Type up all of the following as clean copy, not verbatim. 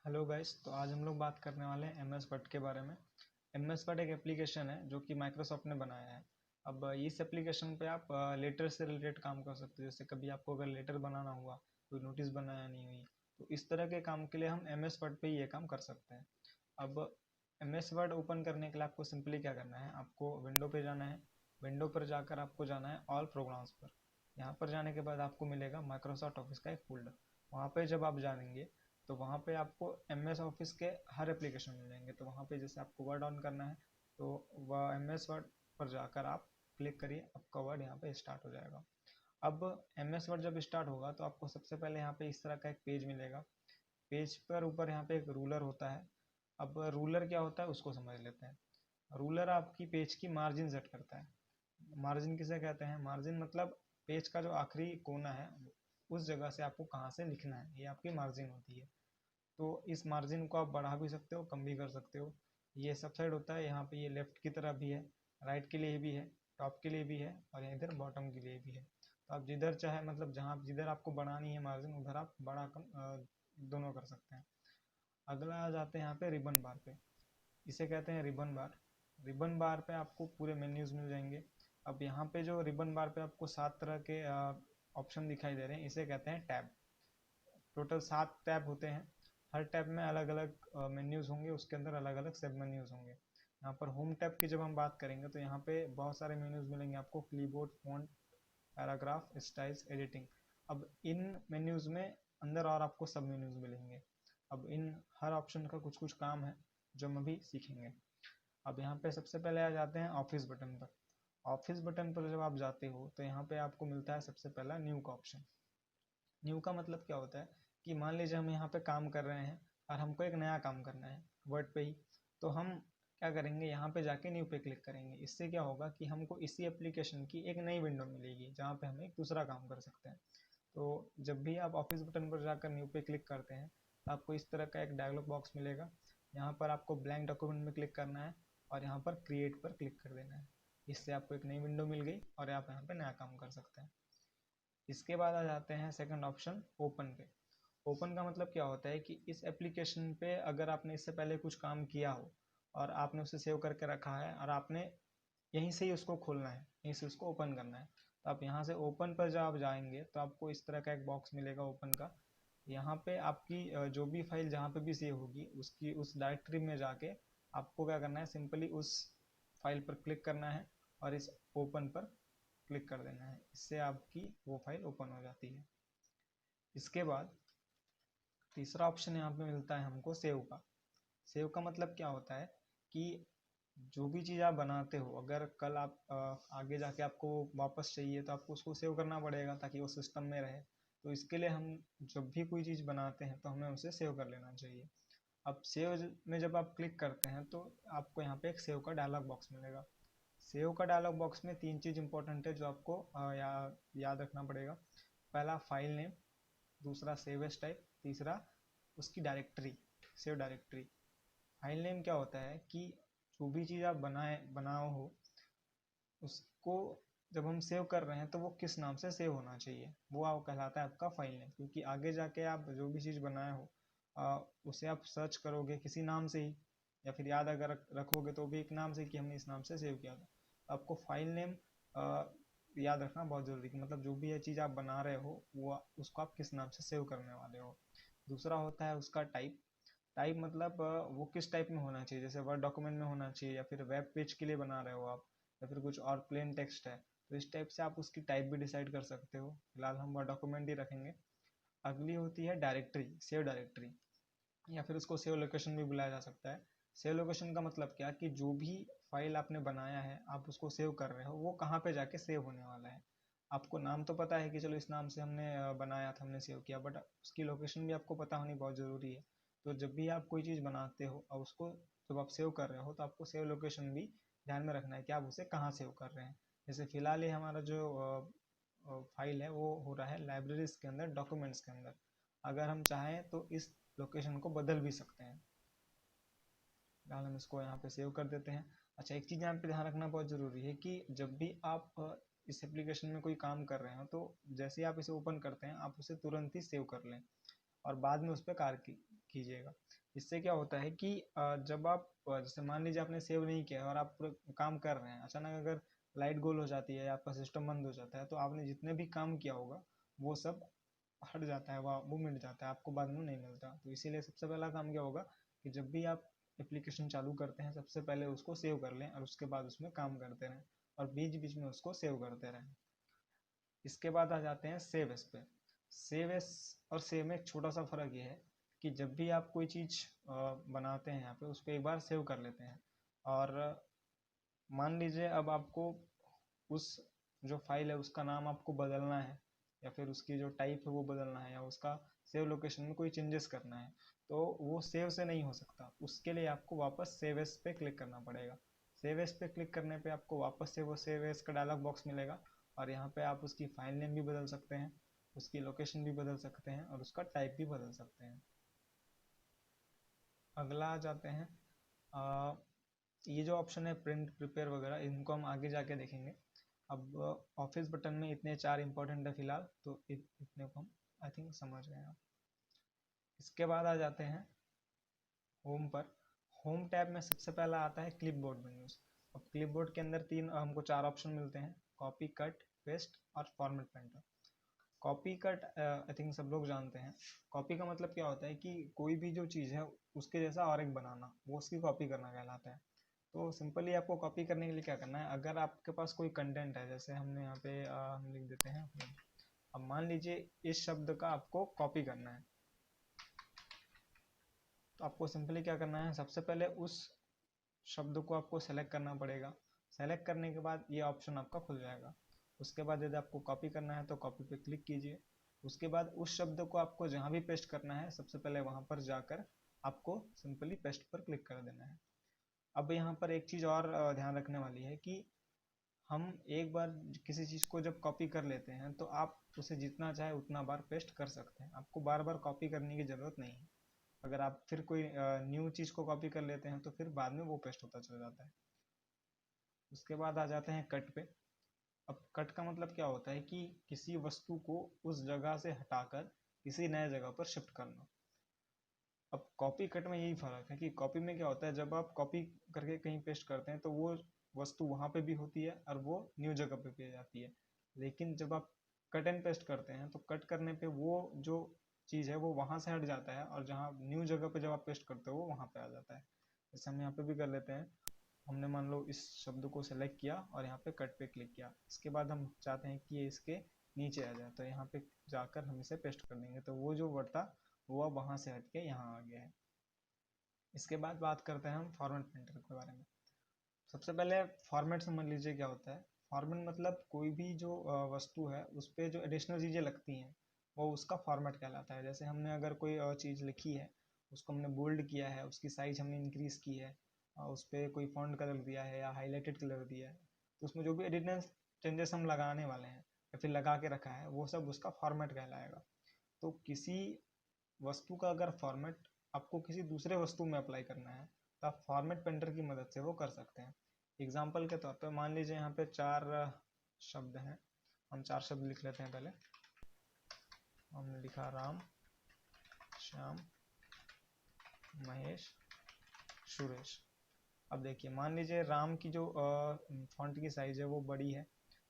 Hello guys. तो आज हम लोग बात करने वाले हैं एम एस वर्ड के बारे में। एम एस वर्ड एक एप्लीकेशन है जो कि माइक्रोसॉफ्ट ने बनाया है। अब इस एप्लीकेशन पे आप लेटर से रिलेटेड काम कर सकते हो। जैसे कभी आपको अगर लेटर बनाना हुआ, कोई नोटिस बनाया नहीं हुई, तो इस तरह के काम के लिए हम एम एस वर्ड पे ही ये काम कर सकते हैं। अब एम एस वर्ड ओपन करने के लिए आपको सिंपली क्या करना है, आपको विंडो पे जाना है। विंडो पर जाकर आपको जाना है ऑल प्रोग्राम्स पर। यहाँ पर जाने के बाद आपको मिलेगा माइक्रोसॉफ्ट ऑफिस का एक फोल्डर। वहाँ पे जब आप जाएंगे तो वहाँ पे आपको एम एस ऑफिस के हर एप्लीकेशन मिलेंगे। तो वहाँ पे जैसे आपको वर्ड ऑन करना है तो वह एम एस वर्ड पर जाकर आप क्लिक करिए, आपका वर्ड यहाँ पे स्टार्ट हो जाएगा। अब एम एस वर्ड जब स्टार्ट होगा तो आपको सबसे पहले यहाँ पे इस तरह का एक पेज मिलेगा। पेज पर ऊपर यहाँ पे एक रूलर होता है। अब रूलर क्या होता है उसको समझ लेते हैं। रूलर आपकी पेज की मार्जिन सेट करता है। मार्जिन किसे कहते हैं? मार्जिन मतलब पेज का जो आखिरी कोना है उस जगह से आपको कहाँ से लिखना है, ये आपकी मार्जिन होती है। तो इस मार्जिन को आप बढ़ा भी सकते हो, कम भी कर सकते हो। ये सब साइड होता है। यहाँ पे ये लेफ्ट की तरफ भी है, राइट के लिए भी है, टॉप के लिए भी है और इधर बॉटम के लिए भी है। तो आप जिधर चाहे, मतलब जहाँ जिधर आपको बढ़ानी है मार्जिन उधर आप बड़ा कम दोनों कर सकते हैं। अगला आ जाते हैं यहाँ पे रिबन बार पे। इसे कहते हैं रिबन बार। रिबन बार पे आपको पूरे मेन्यूज मिल जाएंगे। अब यहाँ पे जो रिबन बार पे आपको 7 तरह के ऑप्शन दिखाई दे रहे हैं, इसे कहते हैं टैब। टोटल 7 टैब होते हैं। हर टैब में अलग अलग मेन्यूज होंगे, उसके अंदर अलग अलग सब मेन्यूज होंगे। यहाँ पर होम टैब की जब हम बात करेंगे तो यहाँ पे बहुत सारे मेन्यूज मिलेंगे आपको, क्लीबोर्ड, फॉन्ट, पैराग्राफ, स्टाइल्स, एडिटिंग। अब इन मेन्यूज में अंदर और आपको सब मेन्यूज मिलेंगे। अब इन हर ऑप्शन का कुछ कुछ काम है जो हम अभी सीखेंगे। अब यहाँ पे सबसे पहले आ जाते हैं ऑफिस बटन पर। ऑफिस बटन पर जब आप जाते हो तो यहाँ पे आपको मिलता है सबसे पहला न्यू का ऑप्शन। न्यू का मतलब क्या होता है कि मान लीजिए हम यहाँ पे काम कर रहे हैं और हमको एक नया काम करना है वर्ड पे ही। तो हम क्या करेंगे, यहाँ पे जाके न्यू पे क्लिक करेंगे। इससे क्या होगा कि हमको इसी एप्लीकेशन की एक नई विंडो मिलेगी जहाँ पे हम एक दूसरा काम कर सकते हैं। तो जब भी आप ऑफिस बटन पर जाकर न्यू पे क्लिक करते हैं तो आपको इस तरह का एक डायलॉग बॉक्स मिलेगा। यहाँ पर आपको ब्लैंक डॉक्यूमेंट में क्लिक करना है और यहाँ पर क्रिएट पर क्लिक कर देना है। इससे आपको एक नई विंडो मिल गई और आप यहाँ पे नया काम कर सकते हैं। इसके बाद आ जाते हैं सेकंड ऑप्शन ओपन पे। ओपन का मतलब क्या होता है कि इस एप्लीकेशन पे अगर आपने इससे पहले कुछ काम किया हो और आपने उसे सेव करके रखा है और आपने यहीं से ही उसको खोलना है, यहीं से उसको ओपन करना है, तो आप यहाँ से ओपन पर जब आप जाएंगे तो आपको इस तरह का एक बॉक्स मिलेगा ओपन का। यहाँ पे आपकी जो भी फाइल जहाँ पे भी सेव होगी उसकी उस डायरेक्टरी में जाके आपको क्या करना है, सिंपली उस फाइल पर क्लिक करना है और इस ओपन पर क्लिक कर देना है। इससे आपकी वो फाइल ओपन हो जाती है। इसके बाद तीसरा ऑप्शन यहाँ पे मिलता है हमको सेव का। सेव का मतलब क्या होता है कि जो भी चीज़ आप बनाते हो, अगर कल आप आगे जाके आपको वापस चाहिए तो आपको उसको सेव करना पड़ेगा ताकि वो सिस्टम में रहे। तो इसके लिए हम जब भी कोई चीज़ बनाते हैं तो हमें उसे सेव कर लेना चाहिए। अब सेव में जब आप क्लिक करते हैं तो आपको यहाँ पे एक सेव का डायलॉग बॉक्स मिलेगा। सेव का डायलॉग बॉक्स में 3 चीज़ इंपॉर्टेंट है जो आपको याद रखना पड़ेगा। पहला फाइल नेम, दूसरा सेव एज टाइप, तीसरा उसकी directory, save directory. File name क्या होता है कि जो भी चीज़ आप बनाओ हो उसको जब हम सेव कर रहे हैं तो वो किस नाम से सेव होना चाहिए, वो आप कहलाता है आपका फाइल नेम। क्योंकि आगे जाके आप जो भी चीज़ बनाए हो उसे आप सर्च करोगे किसी नाम से ही, या फिर याद अगर रखोगे तो भी एक नाम से कि हमने इस नाम से सेव किया था। तो आपको फाइल नेम याद रखना बहुत ज़रूरी है। मतलब जो भी ये चीज़ आप बना रहे हो वो उसको आप किस नाम से सेव करने वाले हो। दूसरा होता है उसका टाइप। टाइप मतलब वो किस टाइप में होना चाहिए, जैसे वर्ड डॉक्यूमेंट में होना चाहिए या फिर वेब पेज के लिए बना रहे हो आप, या फिर कुछ और प्लेन टेक्स्ट है। तो इस टाइप से आप उसकी टाइप भी डिसाइड कर सकते हो। फिलहाल हम वर्ड डॉक्यूमेंट ही रखेंगे। अगली होती है डायरेक्टरी, सेव डायरेक्टरी, या फिर उसको सेव लोकेशन भी बुलाया जा सकता है। सेव लोकेशन का मतलब क्या कि जो भी फाइल आपने बनाया है आप उसको सेव कर रहे हो वो कहाँ पे जाके सेव होने वाला है। आपको नाम तो पता है कि चलो इस नाम से हमने बनाया था, हमने सेव किया, बट उसकी लोकेशन भी आपको पता होनी बहुत ज़रूरी है। तो जब भी आप कोई चीज़ बनाते हो और उसको जब आप सेव कर रहे हो तो आपको सेव लोकेशन भी ध्यान में रखना है कि आप उसे कहाँ सेव कर रहे हैं। जैसे फिलहाल ये हमारा जो फाइल है वो हो रहा है लाइब्रेरीज के अंदर, डॉक्यूमेंट्स के अंदर। अगर हम चाहें तो इस लोकेशन को बदल भी सकते हैं। फिलहाल हम इसको यहाँ पे सेव कर देते हैं। अच्छा, एक चीज़ यहाँ पे ध्यान रखना बहुत ज़रूरी है कि जब भी आप इस एप्लीकेशन में कोई काम कर रहे हो तो जैसे ही आप इसे ओपन करते हैं आप उसे तुरंत ही सेव कर लें और बाद में उस पर कार्य कीजिएगा। इससे क्या होता है कि जब आप जैसे मान लीजिए आपने सेव नहीं किया और आप पूरा काम कर रहे हैं, अचानक अगर लाइट गोल हो जाती है या आपका सिस्टम बंद हो जाता है, तो आपने जितने भी काम किया होगा वो सब हट जाता है, वो मिट जाता है, आपको बाद में नहीं मिलता। तो इसीलिए सबसे पहला काम क्या होगा कि जब भी आप एप्लीकेशन चालू करते हैं, सबसे पहले उसको सेव कर लें और उसके बाद उसमें काम करते रहें और बीच बीच में उसको सेव करते रहें। इसके बाद आ जाते हैं सेव एस पे। सेव एस और सेव में एक छोटा सा फ़र्क ये है कि जब भी आप कोई चीज़ बनाते हैं यहाँ पे, उसको एक बार सेव कर लेते हैं और मान लीजिए अब आपको उस जो फाइल है उसका नाम आपको बदलना है या फिर उसकी जो टाइप है वो बदलना है या उसका सेव लोकेशन में कोई चेंजेस करना है, तो वो सेव से नहीं हो सकता। उसके लिए आपको वापस सेव एस पे क्लिक करना पड़ेगा। सेव एस पे क्लिक करने पे आपको वापस से वो सेव एस का डायलॉग बॉक्स मिलेगा और यहाँ पे आप उसकी फाइल नेम भी बदल सकते हैं, उसकी लोकेशन भी बदल सकते हैं और उसका टाइप भी बदल सकते हैं। अगला आ जाते हैं ये जो ऑप्शन है प्रिंट, प्रिपेयर वगैरह, इनको हम आगे जाके देखेंगे। अब ऑफिस बटन में इतने 4 इंपॉर्टेंट है फिलहाल, तो इतने को हम आई थिंक समझ गए आप। इसके बाद आ जाते हैं होम पर। होम टैब में सबसे पहला आता है क्लिपबोर्ड मेन्यूज। अब क्लिपबोर्ड के अंदर हमको 4 ऑप्शन मिलते हैं, कॉपी, कट, पेस्ट और format painter. Copy cut I think सब लोग जानते हैं। कॉपी का मतलब क्या होता है कि कोई भी जो चीज़ है उसके जैसा और एक बनाना, वो उसकी कॉपी करना कहलाता है। तो सिंपली आपको कॉपी करने के लिए क्या करना है, अगर आपके पास कोई कंटेंट है, जैसे हमने यहाँ पे हम लिख देते हैं। अब मान लीजिए इस शब्द का आपको कॉपी करना है, तो आपको सिंपली क्या करना है, सबसे पहले उस शब्द को आपको सेलेक्ट करना पड़ेगा। सेलेक्ट करने के बाद ये ऑप्शन आपका खुल जाएगा। उसके बाद यदि आपको कॉपी करना है तो कॉपी पे क्लिक कीजिए। उसके बाद उस शब्द को आपको जहाँ भी पेस्ट करना है, सबसे पहले वहाँ पर जाकर आपको सिंपली पेस्ट पर क्लिक कर देना है। अब यहाँ पर एक चीज़ और ध्यान रखने वाली है कि हम एक बार किसी चीज़ को जब कॉपी कर लेते हैं तो आप उसे जितना चाहे उतना बार पेस्ट कर सकते हैं, आपको बार बार कॉपी करने की ज़रूरत नहीं है। अगर आप फिर कोई न्यू चीज़ को कॉपी कर लेते हैं तो फिर बाद में वो पेस्ट होता चला जाता है। उसके बाद आ जाते हैं कट पे। अब कट का मतलब क्या होता है कि किसी वस्तु को उस जगह से हटाकर किसी नए जगह पर शिफ्ट करना। अब कॉपी कट में यही फर्क है कि कॉपी में क्या होता है, जब आप कॉपी करके कहीं पेस्ट करते हैं तो वो वस्तु वहाँ पे भी होती है और वो न्यू जगह पे भी आ जाती है। लेकिन जब आप कट एंड पेस्ट करते हैं तो कट करने पे वो जो चीज़ है वो वहाँ से हट जाता है और जहाँ न्यू जगह पे जब आप पेस्ट करते हो वो वहाँ पे आ जाता है। जैसे हम यहाँ पे भी कर लेते हैं। हमने मान लो इस शब्द को सेलेक्ट किया और यहाँ पे कट पे क्लिक किया, इसके बाद हम चाहते हैं कि ये इसके नीचे आ जाए, तो यहाँ पे जाकर हम इसे पेस्ट कर देंगे, तो वो जो वर्ड था वो अब वहाँ से हट के यहाँ आ गया है। इसके बाद बात करते हैं हम फॉर्मेट प्रिंटर के बारे में। सबसे पहले फॉर्मेट समझ लीजिए क्या होता है। फॉर्मेट मतलब कोई भी जो वस्तु है उस पर जो एडिशनल चीज़ें लगती हैं वो उसका फॉर्मेट कहलाता है। जैसे हमने अगर कोई चीज़ लिखी है, उसको हमने बोल्ड किया है, उसकी साइज हमने इंक्रीज़ की है, उस पर कोई फॉन्ट कलर दिया है या हाईलाइटेड कलर दिया है, तो उसमें जो भी एडिशनल चेंजेस हम लगाने वाले हैं या फिर लगा के रखा है वो सब उसका फॉर्मेट कहलाएगा। तो किसी वस्तु का अगर फॉर्मेट आपको किसी दूसरे वस्तु में अप्लाई करना है तो आप फॉर्मेट पेंटर की मदद से वो कर सकते हैं। एग्जाम्पल के तौर पर मान लीजिए यहाँ पे 4 शब्द हैं, हम 4 शब्द लिख लेते हैं। पहले हमने लिखा राम, श्याम, महेश, सुरेश। अब देखिए मान लीजिए राम की जो फॉन्ट की साइज है वो बड़ी है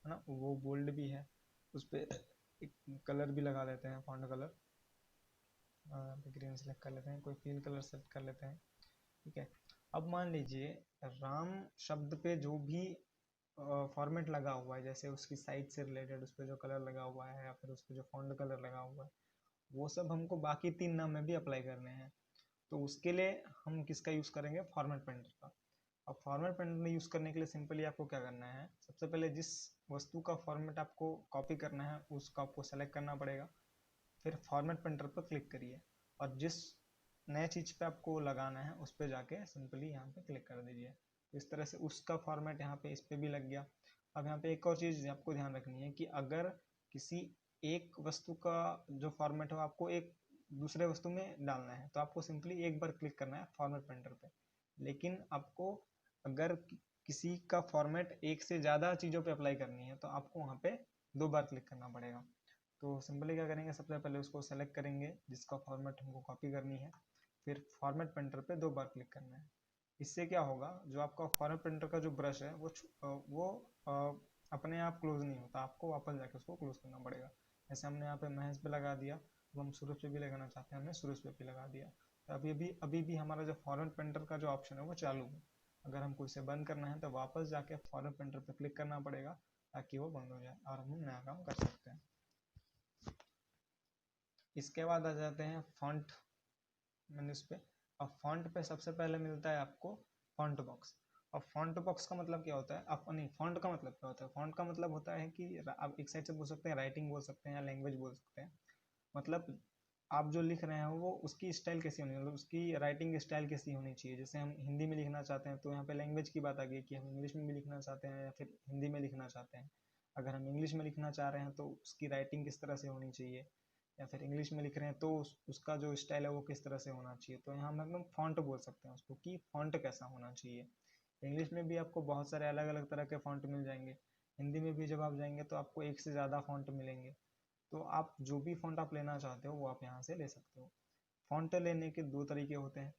ना, वो बोल्ड भी है, उस पर एक कलर भी लगा देते हैं, फॉन्ट कलर ग्रीन सेलेक्ट कर लेते हैं, कोई फील कलर सेलेक्ट कर लेते हैं, ठीक है। अब मान लीजिए राम शब्द पे जो भी फॉर्मेट लगा हुआ है, जैसे उसकी साइज से रिलेटेड उस पर जो कलर लगा हुआ है या फिर उस पर जो फॉन्ट कलर लगा हुआ है, वो सब हमको बाकी 3 नाम में भी अप्लाई करने हैं। तो उसके लिए हम किसका यूज़ करेंगे, फॉर्मेट पेंटर का। अब फॉर्मेट पेंटर यूज़ करने के लिए सिंपली आपको क्या करना है, सबसे पहले जिस वस्तु का फॉर्मेट आपको कॉपी करना है उसका आपको सेलेक्ट करना पड़ेगा, फिर फॉर्मेट पेंटर पर क्लिक करिए और जिस नए चीज़ पे आपको लगाना है उस पर जाके सिंपली यहाँ पे क्लिक कर दीजिए। इस तरह से उसका फॉर्मेट यहाँ पे इस पे भी लग गया। अब यहाँ पे एक और चीज़ आपको ध्यान रखनी है कि अगर किसी एक वस्तु का जो फॉर्मेट हो आपको एक दूसरे वस्तु में डालना है तो आपको सिंपली एक बार क्लिक करना है फॉर्मेट पेंटर पे। लेकिन आपको अगर किसी का फॉर्मेट एक से ज़्यादा चीज़ों पे अप्लाई करनी है तो आपको वहाँ पे 2 बार क्लिक करना पड़ेगा। तो सिंपली क्या करेंगे, सबसे पहले उसको सेलेक्ट करेंगे जिसका फॉर्मेट हमको कॉपी करनी है, फिर फॉर्मेट पेंटर पे 2 बार क्लिक करना है। इससे क्या होगा, जो आपका फॉर्मेट पेंटर का जो ब्रश है वो अपने आप क्लोज नहीं होता, आपको वापस जाके उसको क्लोज करना पड़ेगा। जैसे हमने यहाँ पे महेश पे लगा दिया, तो हम सूरज पे भी लगाना चाहते हैं, हमने सूरज पे भी लगा दिया। तो अभी भी हमारा जो फॉर्मेट पेंटर का जो ऑप्शन है वो चालू है। अगर हमको इसे बंद करना है तो वापस जाके फॉर्मेट पेंटर पे क्लिक करना पड़ेगा ताकि वो बंद हो जाए और हम नया काम कर सकते हैं। इसके बाद आ जाते हैं फॉन्ट मेन्यूज पे। अब फॉन्ट पे सबसे पहले मिलता है आपको फॉन्ट बॉक्स। अब फॉन्ट बॉक्स का मतलब क्या होता है, आप नहीं, फॉन्ट का मतलब क्या होता है, फॉन्ट का मतलब होता है कि आप एक साइड से बोल सकते हैं राइटिंग बोल सकते हैं या लैंग्वेज बोल सकते हैं। मतलब आप जो लिख रहे हैं वो उसकी स्टाइल कैसी होनी, मतलब उसकी राइटिंग स्टाइल कैसी होनी चाहिए। जैसे हम हिंदी में लिखना चाहते हैं तो यहाँ पे लैंग्वेज की बात आ गई कि हम इंग्लिश में भी लिखना चाहते हैं या फिर हिंदी में लिखना चाहते हैं। अगर हम इंग्लिश में लिखना चाह रहे हैं तो उसकी राइटिंग किस तरह से होनी चाहिए, या फिर इंग्लिश में लिख रहे हैं तो उसका जो स्टाइल है वो किस तरह से होना चाहिए। तो यहाँ हम फॉन्ट बोल सकते हैं उसको कि फॉन्ट कैसा होना चाहिए। इंग्लिश में भी आपको बहुत सारे अलग अलग तरह के फॉन्ट मिल जाएंगे, हिंदी में भी जब आप जाएंगे तो आपको एक से ज़्यादा फॉन्ट मिलेंगे। तो आप जो भी फॉन्ट आप लेना चाहते हो वो आप यहाँ से ले सकते हो। फॉन्ट लेने के 2 तरीके होते हैं।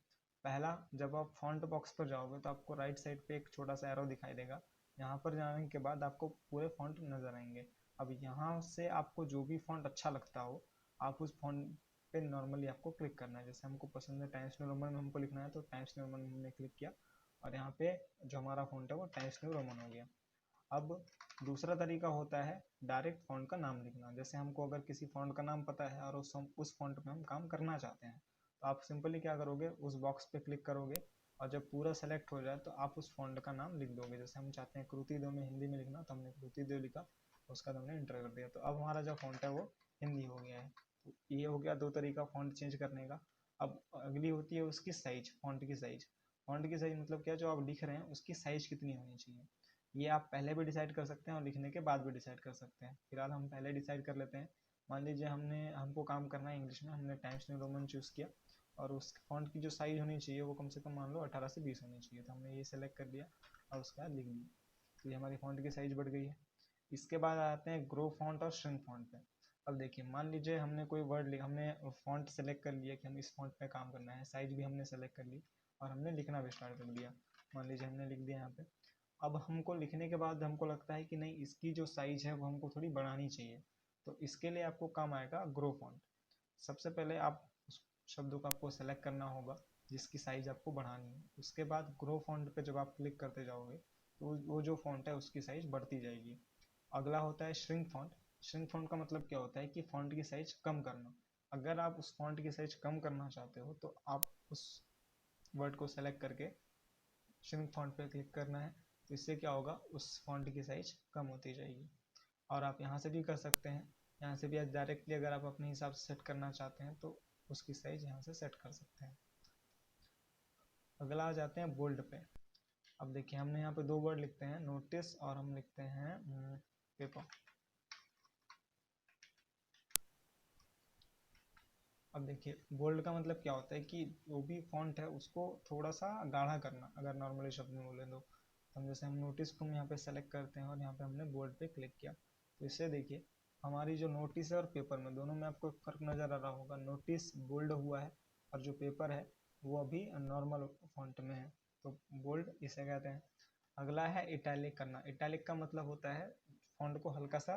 पहला, जब आप फॉन्ट बॉक्स पर जाओगे तो आपको राइट साइड पे एक छोटा सा एरो दिखाई देगा। यहाँ पर जाने के बाद आपको पूरे फॉन्ट नज़र आएंगे। अब यहाँ से आपको जो भी फॉन्ट अच्छा लगता हो आप उस फॉन्ट पे नॉर्मली आपको क्लिक करना है। जैसे हमको पसंद है टाइम्स न्यू रोमन में हमको लिखना है तो टाइम्स न्यू रोमन में हमने क्लिक किया और यहाँ पे जो हमारा फॉन्ट है वो टाइम्स न्यू रोमन हो गया। अब दूसरा तरीका होता है डायरेक्ट फॉन्ट का नाम लिखना। जैसे हमको अगर किसी फॉन्ट का नाम पता है और उस फॉन्ट में हम काम करना चाहते हैं तो आप सिंपली क्या करोगे, उस बॉक्स पे क्लिक करोगे और जब पूरा सेलेक्ट हो जाए तो आप उस फॉन्ट का नाम लिख दोगे। जैसे हम चाहते हैं कृति देव में हिंदी में लिखना तो हमने कृति देव लिखा, उसका हमने इंटर कर दिया, तो अब हमारा जो फॉन्ट है वो हिंदी हो गया है। तो ये हो गया 2 तरीका फॉन्ट चेंज करने का। अब अगली होती है उसकी साइज, फॉन्ट की साइज। फॉन्ट की साइज मतलब क्या, जो आप लिख रहे हैं उसकी साइज कितनी होनी चाहिए। ये आप पहले भी डिसाइड कर सकते हैं और लिखने के बाद भी डिसाइड कर सकते हैं। फिलहाल हम पहले डिसाइड कर लेते हैं। मान लीजिए हमको काम करना है इंग्लिश में, हमने टाइम्स न्यू रोमन चूज़ किया और उस फॉन्ट की जो साइज़ होनी चाहिए वो कम से कम मान लो 18 से 20 होनी चाहिए। तो हमने ये सेलेक्ट कर लिया और उसके बाद लिख दिया, तो ये हमारी फॉन्ट की साइज़ बढ़ गई है। इसके बाद आते हैं ग्रो फॉन्ट और श्रिंक फॉन्ट पे। अब देखिए, मान लीजिए हमने कोई वर्ड लिखा, हमने फॉन्ट सेलेक्ट कर लिया कि हम इस फॉन्ट पे काम करना है, साइज़ भी हमने सेलेक्ट कर ली और हमने लिखना भी स्टार्ट कर दिया। मान लीजिए हमने लिख दिया यहाँ पे। अब हमको लिखने के बाद हमको लगता है कि नहीं, इसकी जो साइज है वो हमको थोड़ी बढ़ानी चाहिए। तो इसके लिए आपको काम आएगा ग्रो फॉन्ट। सबसे पहले आप उस शब्दों को आपको सेलेक्ट करना होगा जिसकी साइज आपको बढ़ानी है। उसके बाद ग्रो फॉन्ट पे जब आप क्लिक करते जाओगे तो वो जो फॉन्ट है उसकी साइज बढ़ती जाएगी। अगला होता है श्रिंक फॉन्ट। श्रिंक फॉन्ट का मतलब क्या होता है कि फॉन्ट की साइज कम करना। अगर आप उस फॉन्ट की साइज कम करना चाहते हो तो आप उस वर्ड को सेलेक्ट करके श्रिंक फॉन्ट पे क्लिक करना है। तो इससे क्या होगा, उस फॉन्ट की साइज कम होती जाएगी। और आप यहाँ से भी कर सकते हैं, यहाँ से भी डायरेक्टली अगर आप अपने हिसाब से सेट करना चाहते हैं तो उसकी साइज यहाँ से सेट कर सकते हैं। अगला आ जाते हैं बोल्ड पे। अब देखिए, हमने यहाँ पे 2 वर्ड लिखते हैं, नोटिस और हम लिखते हैं पेपर। अब देखिए, बोल्ड का मतलब क्या होता है कि जो भी फॉन्ट है उसको थोड़ा सा गाढ़ा करना। अगर नॉर्मली शब्द में बोले तो हम जैसे हम नोटिस को हम यहाँ पे सेलेक्ट करते हैं और यहाँ पे हमने बोल्ड पे क्लिक किया, तो इससे देखिए हमारी जो नोटिस है और पेपर में दोनों में आपको फर्क नज़र आ रहा होगा। नोटिस बोल्ड हुआ है और जो पेपर है वो अभी नॉर्मल फॉन्ट में है, तो बोल्ड इसे कहते हैं। अगला है इटैलिक करना। इटैलिक का मतलब होता है फॉन्ट को हल्का सा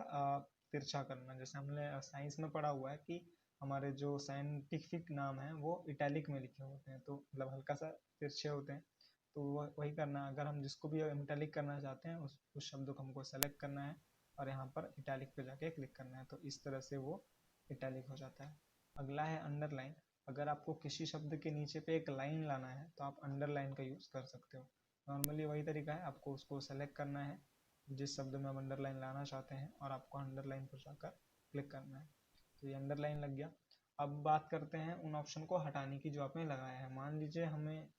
तिरछा करना। जैसे हमने साइंस में पढ़ा हुआ है कि हमारे जो साइंटिफिक नाम है वो इटैलिक में लिखे होते हैं, तो मतलब हल्का सा तिरछे होते हैं। तो वही करना, अगर हम जिसको भी इटैलिक करना चाहते हैं उस शब्द को हमको सेलेक्ट करना है और यहाँ पर इटैलिक पे जाके क्लिक करना है, तो इस तरह से वो इटैलिक हो जाता है। अगला है अंडरलाइन। अगर आपको किसी शब्द के नीचे पे एक लाइन लाना है तो आप अंडरलाइन का यूज़ कर सकते हो। नॉर्मली वही तरीका है, आपको उसको सेलेक्ट करना है जिस शब्द में आप अंडरलाइन लाना चाहते हैं और आपको अंडरलाइन पर जाकर क्लिक करना है, तो ये अंडरलाइन लग गया। अब बात करते हैं उन ऑप्शन को हटाने की जो आपने लगाया है। मान लीजिए हमें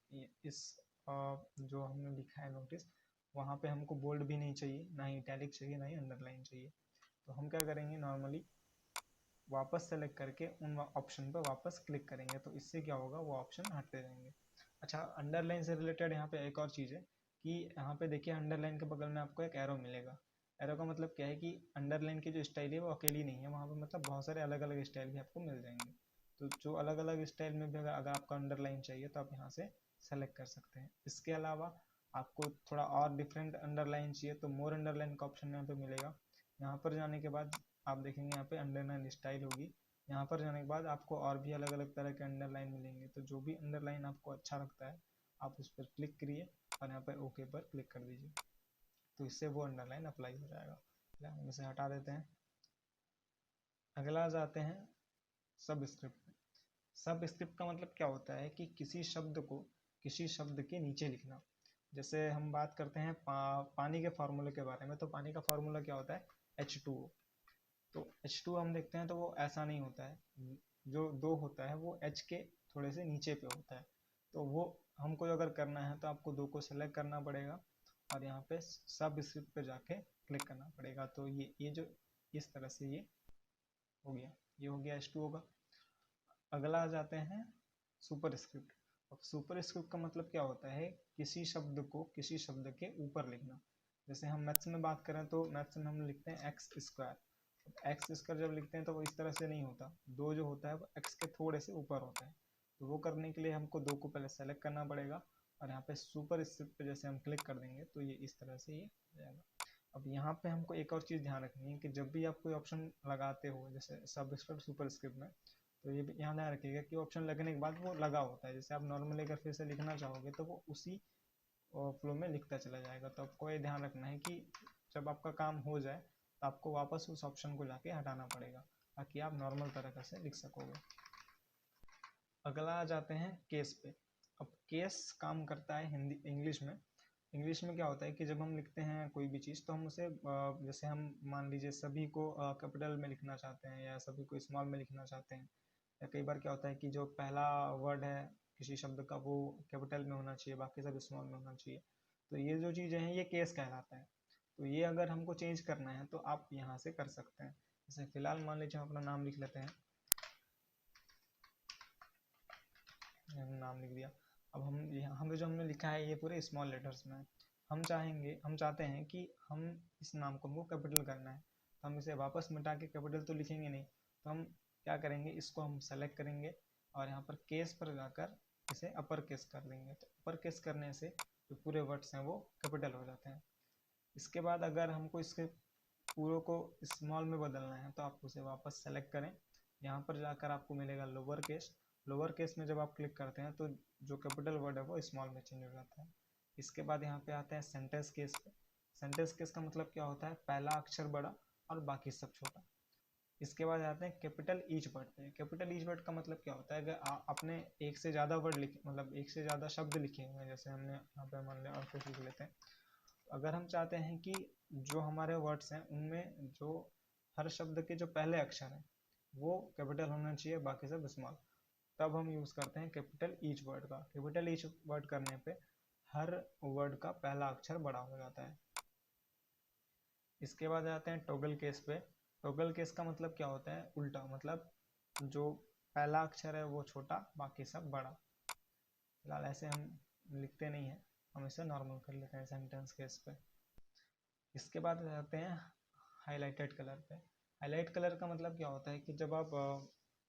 इस जो हमने लिखा है नोटिस, वहाँ पे हमको बोल्ड भी नहीं चाहिए, ना ही इटैलिक चाहिए, ना ही अंडरलाइन चाहिए। तो हम क्या करेंगे, नॉर्मली वापस सेलेक्ट करके उन ऑप्शन पर वापस क्लिक करेंगे, तो इससे क्या होगा, वो ऑप्शन हटते जाएंगे। अच्छा, अंडरलाइन से रिलेटेड यहाँ पे एक और चीज़ है कि यहाँ पे देखिए अंडरलाइन के बगल में आपको एक एरो मिलेगा। एरो का मतलब क्या है कि अंडरलाइन की जो स्टाइल है वो अकेली नहीं है, वहाँ पे मतलब बहुत सारे अलग अलग स्टाइल भी आपको मिल जाएंगे। तो जो अलग अलग स्टाइल में भी अगर आपको अंडरलाइन चाहिए तो आप यहाँ से सेलेक्ट कर सकते हैं। इसके अलावा आपको थोड़ा और डिफरेंट अंडरलाइन चाहिए तो मोर अंडरलाइन का ऑप्शन यहाँ पे मिलेगा। यहाँ पर जाने के बाद आप देखेंगे यहाँ पे अंडरलाइन स्टाइल होगी। यहाँ पर जाने के बाद आपको और भी अलग अलग तरह के अंडरलाइन मिलेंगे, तो जो भी अंडरलाइन आपको अच्छा लगता है आप उस पर क्लिक करिए और यहाँ पर ओके पर क्लिक कर दीजिए, तो इससे वो अंडरलाइन अप्लाई हो जाएगा। हम इसे हटा देते हैं। अगला जाते हैं सब स्क्रिप्ट। सब स्क्रिप्ट का मतलब क्या होता है कि किसी शब्द को किसी शब्द के नीचे लिखना। जैसे हम बात करते हैं पानी के फार्मूले के बारे में, तो पानी का फार्मूला क्या होता है H2O। तो H2 हम देखते हैं तो वो ऐसा नहीं होता है, जो 2 होता है वो H के थोड़े से नीचे पे होता है। तो वो हमको अगर करना है तो आपको 2 को सेलेक्ट करना पड़ेगा और यहाँ पे सब स्क्रिप्ट पे जाके क्लिक करना पड़ेगा। तो ये जो इस तरह से ये हो गया, ये हो गया H2O का। अगला आ जाते हैं सुपर स्क्रिप्ट। अब सुपर स्क्रिप्ट का मतलब क्या होता है, किसी शब्द को किसी शब्द के ऊपर लिखना। जैसे हम मैथ्स में बात करें तो मैथ्स में हम लिखते हैं एक्स स्क्वायर। एक्स स्क्वायर जब लिखते हैं तो वो इस तरह से नहीं होता, 2 जो होता है वो एक्स के थोड़े से ऊपर होता है। तो वो करने के लिए हमको 2 को पहले सेलेक्ट करना पड़ेगा और यहाँ पे सुपर स्क्रिप्ट पे जैसे हम क्लिक कर देंगे तो ये इस तरह से ये हो जाएगा। अब यहाँ पे हमको एक और चीज़ ध्यान रखनी है कि जब भी आप कोई ऑप्शन लगाते हो जैसे सब स्क्रिप्ट सुपर स्क्रिप्ट में, तो ये भी ध्यान रखिएगा कि ऑप्शन लगने के बाद वो लगा होता है। जैसे आप नॉर्मली अगर फिर से लिखना चाहोगे तो वो उसी फ्लो में लिखता चला जाएगा। तो आपको ये ध्यान रखना है कि जब आपका काम हो जाए तो आपको वापस उस ऑप्शन को जाके हटाना पड़ेगा ताकि आप नॉर्मल तरीके से लिख सकोगे। अगला आ जाते हैं केस पे। अब केस काम करता है हिंदी इंग्लिश में। इंग्लिश में क्या होता है कि जब हम लिखते हैं कोई भी चीज़ तो हम उसे जैसे हम मान लीजिए सभी को कैपिटल में लिखना चाहते हैं या सभी को स्मॉल में लिखना चाहते हैं, या कई बार क्या होता है कि जो पहला वर्ड है किसी शब्द का वो कैपिटल में होना चाहिए, बाकी सब स्मॉल में होना चाहिए। तो ये जो चीज़ें हैं ये केस कहलाता है। तो ये अगर हमको चेंज करना है तो आप यहाँ से कर सकते हैं। जैसे फिलहाल मान लीजिए हम अपना नाम लिख लेते हैं, नाम लिख दिया। अब हम यहाँ पे जो हमने लिखा है ये पूरे स्मॉल लेटर्स में है। हम चाहते हैं कि हम इस नाम को हमको कैपिटल करना है, तो हम इसे वापस मिटा के कैपिटल तो लिखेंगे नहीं। तो हम क्या करेंगे, इसको हम सेलेक्ट करेंगे और यहाँ पर केस पर जाकर इसे अपर केस कर देंगे। तो अपर केस करने से जो पूरे वर्ड्स हैं वो कैपिटल हो जाते हैं। इसके बाद अगर हमको इसके पूरे को स्मॉल में बदलना है तो आप उसे वापस सेलेक्ट करें। यहाँ पर जाकर आपको मिलेगा लोअर केस। लोअर केस में जब आप क्लिक करते हैं तो जो कैपिटल वर्ड है वो स्मॉल में चेंज हो जाता है। इसके बाद यहाँ पे आते हैं सेंटेंस केस पे। सेंटेंस केस का मतलब क्या होता है, पहला अक्षर बड़ा और बाकी सब छोटा। इसके बाद आते हैं कैपिटल ईच वर्ड पे। कैपिटल ईच वर्ड का मतलब क्या होता है, अगर आपने एक से ज़्यादा वर्ड लिखे, मतलब एक से ज़्यादा शब्द लिखे हुए हैं, जैसे हमने यहाँ पे मान लिया और कुछ लिख लेते हैं। अगर हम चाहते हैं कि जो हमारे वर्ड्स हैं उनमें जो हर शब्द के जो पहले अक्षर हैं वो कैपिटल होना चाहिए, बाकी सब स्मॉल, तब हम यूज़ करते हैं कैपिटल ईच वर्ड का। कैपिटल ईच वर्ड करने पे हर वर्ड का पहला अक्षर बड़ा हो जाता है। इसके बाद आते हैं टॉगल केस पे। टॉगल केस का मतलब क्या होता है, उल्टा, मतलब जो पहला अक्षर है वो छोटा बाकी सब बड़ा। फिलहाल ऐसे हम लिखते नहीं हैं, हम इसे नॉर्मल कर लेते हैं सेंटेंस केस पे। इसके बाद आते हैं हाईलाइटेड कलर पे। हाईलाइट कलर का मतलब क्या होता है कि जब आप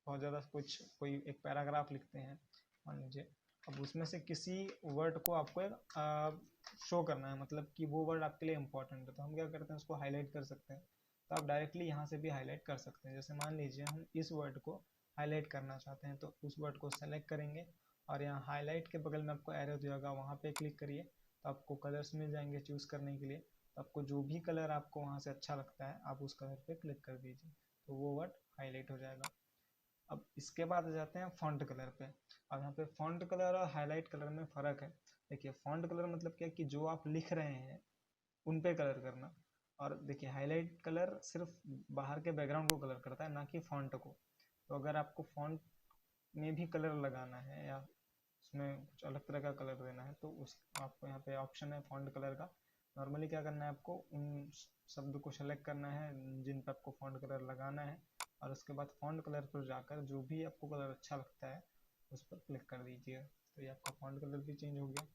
बहुत ज़्यादा कोई एक पैराग्राफ लिखते हैं मान लीजिए, अब उसमें से किसी वर्ड को आपको शो करना है, मतलब कि वो वर्ड आपके लिए इम्पोर्टेंट है, तो हम क्या करते हैं उसको हाईलाइट कर सकते हैं। तो आप डायरेक्टली यहाँ से भी हाईलाइट कर सकते हैं। जैसे मान लीजिए हम इस वर्ड को हाईलाइट करना चाहते हैं तो उस वर्ड को सेलेक्ट करेंगे और यहाँ हाईलाइट के बगल में आपको एरो दिया होगा, वहाँ पे क्लिक करिए तो आपको कलर्स मिल जाएंगे चूज़ करने के लिए। तो आपको जो भी कलर आपको वहाँ से अच्छा लगता है आप उस कलर पे क्लिक कर दीजिए, तो वो वर्ड हाईलाइट हो जाएगा। अब इसके बाद आ जाते हैं फॉन्ट कलर पे। अब यहाँ पे फॉन्ट कलर और हाईलाइट कलर में फ़र्क है। देखिए फॉन्ट कलर मतलब क्या है कि जो आप लिख रहे हैं उन पे कलर करना, और देखिए हाईलाइट कलर सिर्फ बाहर के बैकग्राउंड को कलर करता है, ना कि फॉन्ट को। तो अगर आपको फॉन्ट में भी कलर लगाना है या उसमें कुछ अलग तरह का कलर देना है तो उस आपको यहाँ पे ऑप्शन है फॉन्ट कलर का। नॉर्मली क्या करना है, आपको उन शब्द को सेलेक्ट करना है जिन पर आपको फॉन्ट कलर लगाना है और उसके बाद फॉन्ट कलर पर जाकर जो भी आपको कलर अच्छा लगता है उस पर क्लिक कर दीजिए, तो ये आपका फॉन्ट कलर भी चेंज हो गया।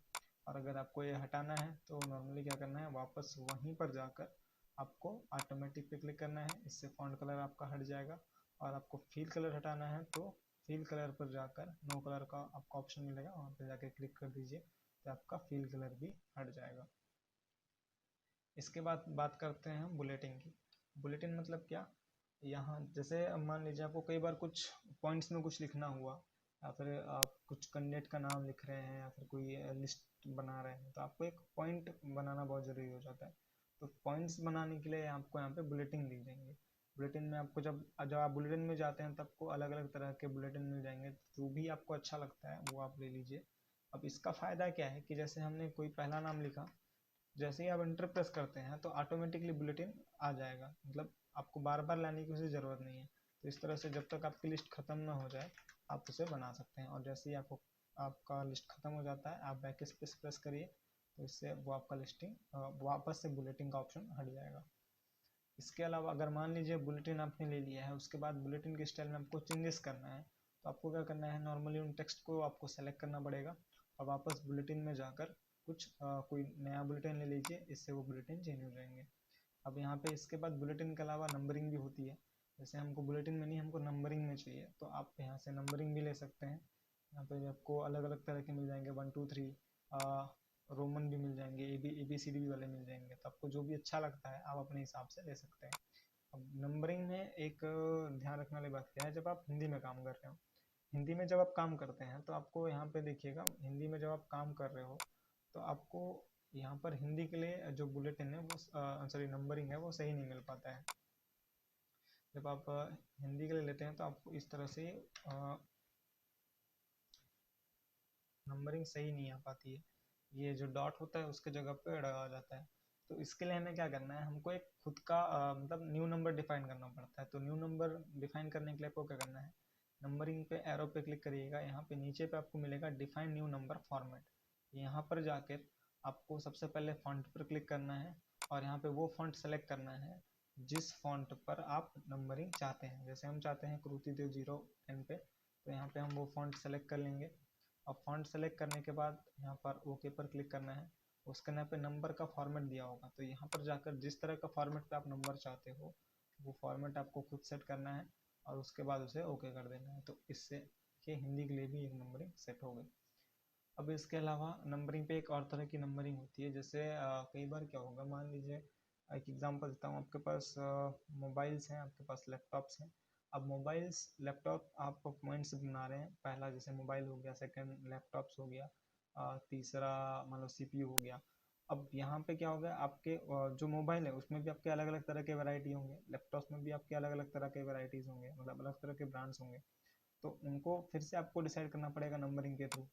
और अगर आपको ये हटाना है तो नॉर्मली क्या करना है, वापस वहीं पर जाकर आपको ऑटोमेटिक पे क्लिक करना है, इससे फॉन्ट कलर आपका हट जाएगा। और आपको फिल कलर हटाना है तो फिल कलर पर जाकर नो कलर का आपका ऑप्शन मिलेगा, वहाँ पे जाके क्लिक कर दीजिए तो आपका फिल कलर भी हट जाएगा। इसके बाद बात करते हैं हम बुलेटिन की। बुलेटिन मतलब क्या, यहाँ जैसे मान लीजिए आपको कई बार कुछ पॉइंट्स में कुछ लिखना हुआ, या फिर आप कुछ कैंडिडेट का नाम लिख रहे हैं या फिर कोई लिस्ट बना रहे हैं, तो आपको एक पॉइंट बनाना बहुत ज़रूरी हो जाता है। तो पॉइंट्स बनाने के लिए आपको यहाँ पे बुलेटिन दिख जाएंगे। बुलेटिन में आपको जब जब आप बुलेटिन में जाते हैं तब आपको अलग अलग तरह के बुलेटिन मिल जाएंगे, जो भी आपको अच्छा लगता है वो आप ले लीजिए। अब इसका फ़ायदा क्या है कि जैसे हमने कोई पहला नाम लिखा, जैसे ही आप एंटर प्रेस करते हैं तो ऑटोमेटिकली बुलेटिन आ जाएगा, मतलब आपको बार बार लाने की उसे ज़रूरत नहीं है। तो इस तरह से जब तक आपकी लिस्ट ख़त्म ना हो जाए आप उसे बना सकते हैं, और जैसे ही आपको आपका लिस्ट ख़त्म हो जाता है आप बैक स्पेस प्रेस करिए, तो इससे वो आपका लिस्टिंग वापस से बुलेटिन का ऑप्शन हट जाएगा। इसके अलावा अगर मान लीजिए बुलेटिन आपने ले लिया है, उसके बाद बुलेटिन के स्टाइल में आपको चेंजेस करना है, तो आपको क्या करना है, नॉर्मली उन टेक्स्ट को आपको सेलेक्ट करना पड़ेगा और वापस बुलेटिन में जाकर कोई नया बुलेटिन ले लीजिए, इससे वो बुलेटिन चेंज हो जाएंगे। अब यहाँ पे इसके बाद बुलेटिन के अलावा नंबरिंग भी होती है, जैसे हमको बुलेटिन में नहीं, हमको नंबरिंग में चाहिए, तो आप यहाँ से नंबरिंग भी ले सकते हैं। यहाँ पे आपको अलग अलग तरह के मिल जाएंगे, 1 2 3, रोमन भी मिल जाएंगे, ABCD वाले मिल जाएंगे, तो आपको जो भी अच्छा लगता है आप अपने हिसाब से ले सकते हैं। अब नंबरिंग में एक ध्यान रखने वाली बात क्या है, जब आप हिंदी में काम कर रहे हो, हिंदी में जब आप काम करते हैं तो आपको यहाँ पे देखिएगा, हिंदी में जब आप काम कर रहे हो तो आपको यहाँ पर हिंदी के लिए जो बुलेटिन है वो सॉरी नंबरिंग है वो सही नहीं मिल पाता है। जब आप हिंदी के लिए लेते हैं तो आपको इस तरह से नंबरिंग सही नहीं आ पाती है, ये जो डॉट होता है उसके जगह पे आ जाता है। तो इसके लिए हमें क्या करना है, हमको एक खुद का मतलब न्यू नंबर डिफाइन करना पड़ता है। तो न्यू नंबर डिफाइन करने के लिए आपको क्या करना है, नंबरिंग पे एरो पे क्लिक करिएगा, यहाँ पे नीचे पे आपको मिलेगा डिफाइन न्यू नंबर फॉर्मेट। यहाँ पर जाकर आपको सबसे पहले फॉन्ट पर क्लिक करना है और यहाँ पे वो फॉन्ट सेलेक्ट करना है जिस फॉन्ट पर आप नंबरिंग चाहते हैं। जैसे हम चाहते हैं कृतिदेव 010 पे, तो यहाँ पे हम वो फॉन्ट सेलेक्ट कर लेंगे। अब फॉन्ट सेलेक्ट करने के बाद यहाँ पर ओके पर क्लिक करना है, उसके यहाँ पे नंबर का फॉर्मेट दिया होगा, तो यहाँ पर जाकर जिस तरह का फॉर्मेट पे आप नंबर चाहते हो वो फॉर्मेट आपको खुद सेट करना है और उसके बाद उसे ओके कर देना है। तो इससे ये हिंदी के लिए भी एक नंबरिंग सेट हो गई। अब इसके अलावा नंबरिंग पे एक और तरह की नंबरिंग होती है, जैसे कई बार क्या होगा, मान लीजिए एक एग्जांपल देता हूँ, आपके पास मोबाइल्स हैं, आपके पास लैपटॉप्स हैं। अब मोबाइल्स लैपटॉप आप पॉइंट्स बना रहे हैं, पहला जैसे मोबाइल हो गया, सेकंड लैपटॉप्स हो गया, तीसरा मान लो CPU हो गया। अब यहाँ पे क्या होगा, आपके जो मोबाइल है उसमें भी आपके अलग अलग तरह के वैरायटी होंगे, लैपटॉप्स में भी आपके अलग अलग तरह के वैरायटीज़ होंगे, मतलब अलग तरह के ब्रांड्स होंगे। तो उनको फिर से आपको डिसाइड करना पड़ेगा नंबरिंग के थ्रू।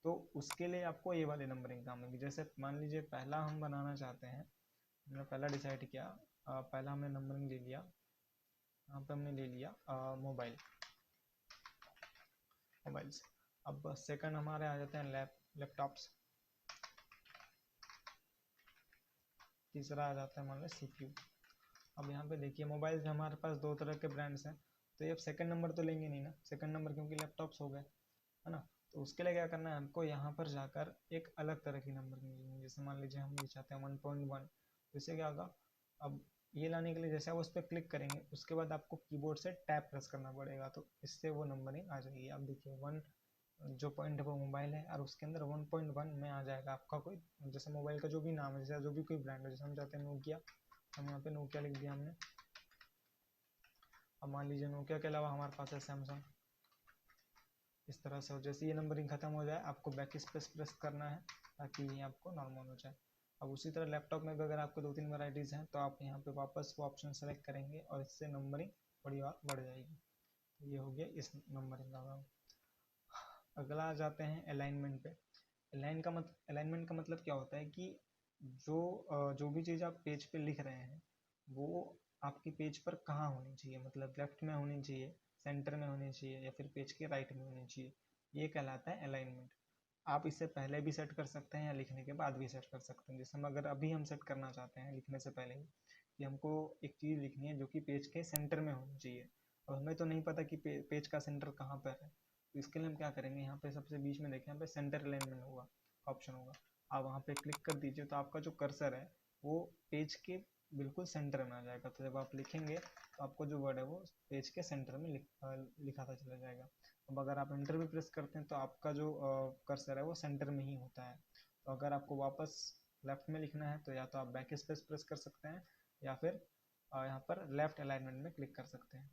तो उसके लिए आपको ये वाली नंबरिंग काम होगी। जैसे मान लीजिए पहला हम बनाना चाहते हैं, हमने पहला डिसाइड किया, पहला हमने नंबरिंग ले लिया, यहाँ पे हमने ले लिया मोबाइल मोबाइल्स। अब सेकंड हमारे आ जाते हैं लैपटॉप्स, तीसरा आ जाता है मान लो CPU। अब यहाँ पे देखिए मोबाइल्स में हमारे पास दो तरह के ब्रांड्स हैं, तो ये अब सेकंड नंबर तो लेंगे नहीं ना, सेकंड नंबर क्योंकि लैपटॉप्स हो गए, है ना। तो उसके लिए क्या करना है, हमको यहाँ पर जाकर एक अलग तरह की नंबर मिलेंगे। जैसे मान लीजिए हम ये चाहते हैं 1.1, तो इससे क्या होगा, अब ये लाने के लिए जैसे आप उस पर क्लिक करेंगे उसके बाद आपको कीबोर्ड से टैप प्रेस करना पड़ेगा, तो इससे वो नंबरिंग आ जाएगी। अब देखिए 1 जो पॉइंट है वो मोबाइल है और उसके अंदर 1.1 में आ जाएगा आपका कोई, जैसे मोबाइल का जो भी नाम है, जैसे जो भी कोई ब्रांड है, जैसे हम चाहते हैं नोकिया, हम यहाँ पे नोकिया लिख दिया हमने। अब मान लीजिए नोकिया के अलावा हमारे पास है सैमसंग, इस तरह से। जैसे ये नंबरिंग खत्म हो जाए आपको बैक स्पेस प्रेस करना है ताकि ये आपको नॉर्मल हो जाए। अब उसी तरह लैपटॉप में भी अगर आपको 2-3 वैराइटीज़ हैं तो आप यहाँ पे वापस वो ऑप्शन सेलेक्ट करेंगे और इससे नंबरिंग थोड़ी और बढ़ जाएगी। तो ये हो गया इस नंबरिंग का काम। अगला आ जाते हैं अलाइनमेंट पे। अलाइनमेंट का मतलब क्या होता है कि जो भी चीज़ आप पेज पे लिख रहे हैं वो आपकी पेज पर कहाँ होनी चाहिए, मतलब लेफ्ट में होनी चाहिए, सेंटर में होनी चाहिए, या फिर पेज के राइट में होनी चाहिए, ये कहलाता है अलाइनमेंट। आप इसे पहले भी सेट कर सकते हैं या लिखने के बाद भी सेट कर सकते हैं। जैसे हम अगर अभी हम सेट करना चाहते हैं लिखने से पहले ही कि हमको एक चीज़ लिखनी है जो कि पेज के सेंटर में होनी चाहिए, और हमें तो नहीं पता कि पेज का सेंटर कहाँ पर है, तो इसके लिए हम क्या करेंगे, यहाँ पे सबसे बीच में देखें, यहाँ पे सेंटर अलाइनमेंट होगा ऑप्शन होगा, आप वहाँ पे क्लिक कर दीजिए तो आपका जो कर्सर है वो पेज के बिल्कुल सेंटर में आ जाएगा। तो जब आप लिखेंगे तो आपको जो वर्ड है वो पेज के सेंटर में लिखाता चला जाएगा। अब अगर आप एंटर भी प्रेस करते हैं तो आपका जो कर्सर है वो सेंटर में ही होता है। तो अगर आपको वापस लेफ्ट में लिखना है तो या तो आप बैक स्पेस प्रेस कर सकते हैं या फिर यहाँ पर लेफ्ट अलाइनमेंट में क्लिक कर सकते हैं।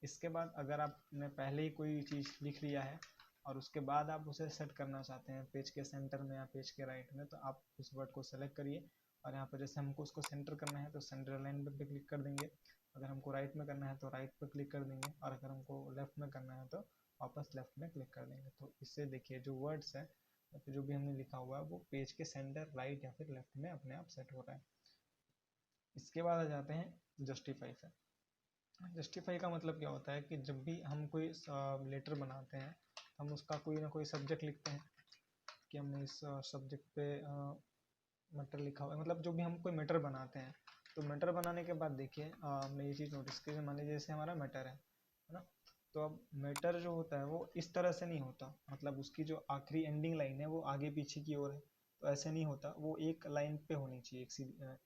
इसके बाद अगर आपने पहले ही कोई चीज़ लिख लिया है और उसके बाद आप उसे सेट करना चाहते हैं पेज के सेंटर में या पेज के राइट में, तो आप उस वर्ड को सेलेक्ट करिए और यहाँ पर जैसे हमको उसको सेंटर करना है तो सेंटर अलाइनमेंट पे क्लिक कर देंगे, अगर हमको राइट में करना है तो राइट पर क्लिक कर देंगे, और अगर हमको लेफ्ट में करना है तो वापस लेफ्ट में क्लिक कर देंगे। तो इससे देखिए जो वर्ड्स है या फिर जो भी हमने लिखा हुआ है वो पेज के सेंटर, राइट या फिर लेफ्ट में अपने आप सेट हो रहा है। इसके बाद आ जाते हैं जस्टिफाई पे। जस्टिफाई का मतलब क्या होता है कि जब भी हम कोई लेटर बनाते हैं, हम उसका कोई ना कोई सब्जेक्ट लिखते हैं कि हमने इस सब्जेक्ट पे मैटर लिखा हुआ है, मतलब जो भी हम कोई मैटर बनाते हैं तो मैटर बनाने के बाद देखिए हमने ये चीज़ नोटिस की, मान लीजिए जैसे हमारा मैटर है ना, तो अब मैटर जो होता है वो इस तरह से नहीं होता, मतलब उसकी जो आखिरी एंडिंग लाइन है वो आगे पीछे की ओर है, तो ऐसे नहीं होता, वो एक लाइन पे होनी चाहिए